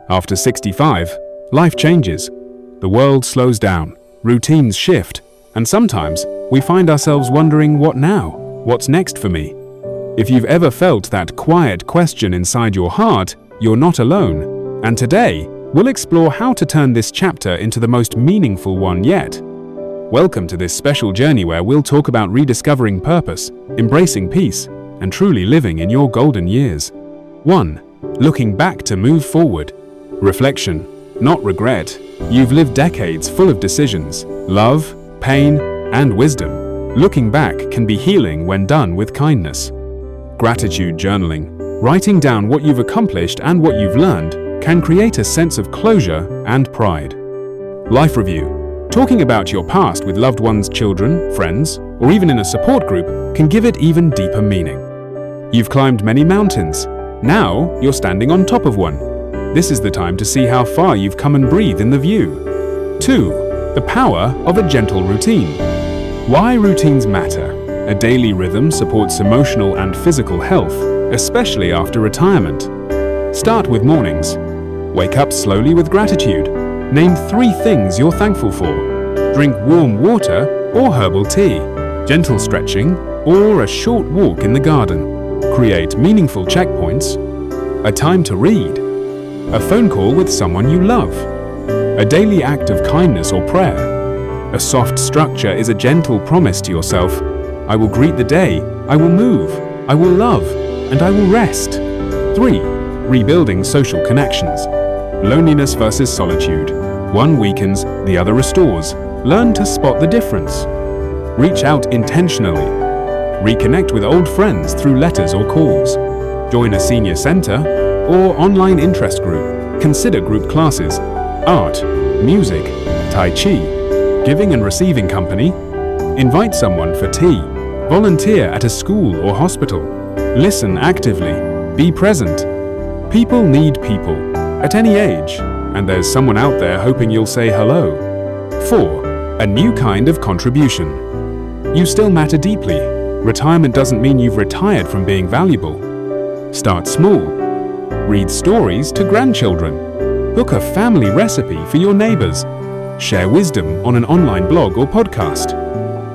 After 65, life changes. The world slows down, routines shift, and sometimes we find ourselves wondering, what now? What's next for me? If you've ever felt that quiet question inside your heart, you're not alone. And today, we'll explore how to turn this chapter into the most meaningful one yet. Welcome to this special journey where we'll talk about rediscovering purpose, embracing peace, and truly living in your golden years. 1. Looking back to move forward. Reflection, not regret. You've lived decades full of decisions, love, pain, and wisdom. Looking back can be healing when done with kindness. Gratitude journaling, writing down what you've accomplished and what you've learned, can create a sense of closure and pride. Life review, talking about your past with loved ones, children, friends, or even in a support group can give it even deeper meaning. You've climbed many mountains. Now you're standing on top of one. This is the time to see how far you've come and breathe in the view. 2. The power of a gentle routine. Why routines matter. A daily rhythm supports emotional and physical health, especially after retirement. Start with mornings. Wake up slowly with gratitude. Name 3 things you're thankful for. Drink warm water or herbal tea. Gentle stretching or a short walk in the garden. Create meaningful checkpoints. A time to read. A phone call with someone you love. A daily act of kindness or prayer. A soft structure is a gentle promise to yourself. I will greet the day, I will move, I will love, and I will rest. 3. Rebuilding social connections. Loneliness versus solitude. One weakens, the other restores. Learn to spot the difference. Reach out intentionally. Reconnect with old friends through letters or calls. Join a senior center or online interest group. Consider group classes, art, music, tai chi, giving and receiving company. Invite someone for tea. Volunteer at a school or hospital. Listen actively. Be present. People need people, at any age, and there's someone out there hoping you'll say hello. 4. A new kind of contribution. You still matter deeply. Retirement doesn't mean you've retired from being valuable. Start small. Read stories to grandchildren. Book a family recipe for your neighbors. Share wisdom on an online blog or podcast.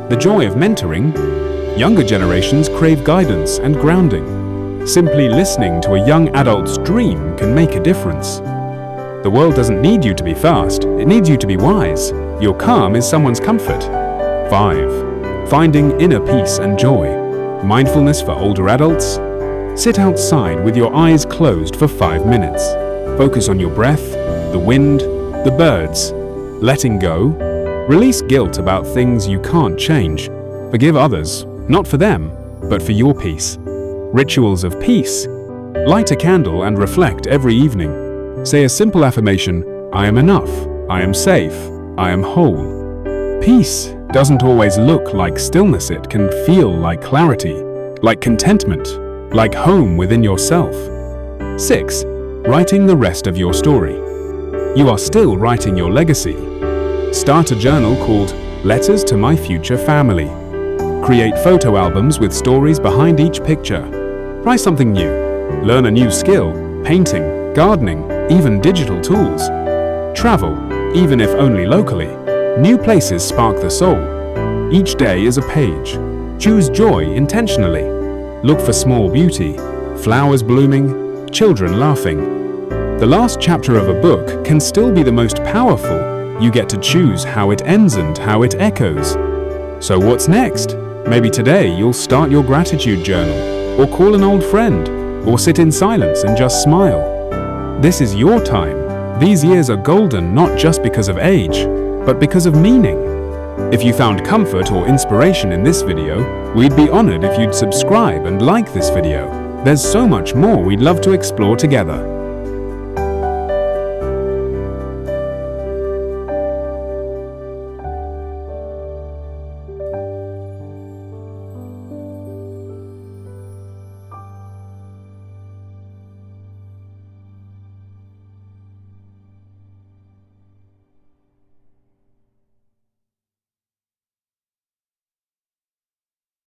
The joy of mentoring. Younger generations crave guidance and grounding. Simply listening to a young adult's dream can make a difference. The world doesn't need you to be fast, it needs you to be wise. Your calm is someone's comfort. 5. Finding inner peace and joy. Mindfulness for older adults. Sit outside with your eyes closed for 5 minutes. Focus on your breath, the wind, the birds. Letting go. Release guilt about things you can't change. Forgive others, not for them, but for your peace. Rituals of peace. Light a candle and reflect every evening. Say a simple affirmation, I am enough, I am safe, I am whole. Peace doesn't always look like stillness, it can feel like clarity, like contentment, like home within yourself. 6. Writing the rest of your story. You are still writing your legacy. Start a journal called Letters to My Future Family. Create photo albums with stories behind each picture. Try something new. Learn a new skill, painting, gardening, even digital tools. Travel, even if only locally. New places spark the soul. Each day is a page. Choose joy intentionally. Look for small beauty, flowers blooming, children laughing. The last chapter of a book can still be the most powerful. You get to choose how it ends and how it echoes. So what's next? Maybe today you'll start your gratitude journal, or call an old friend, or sit in silence and just smile. This is your time. These years are golden not just because of age, but because of meaning. If you found comfort or inspiration in this video, we'd be honored if you'd subscribe and like this video. There's so much more we'd love to explore together.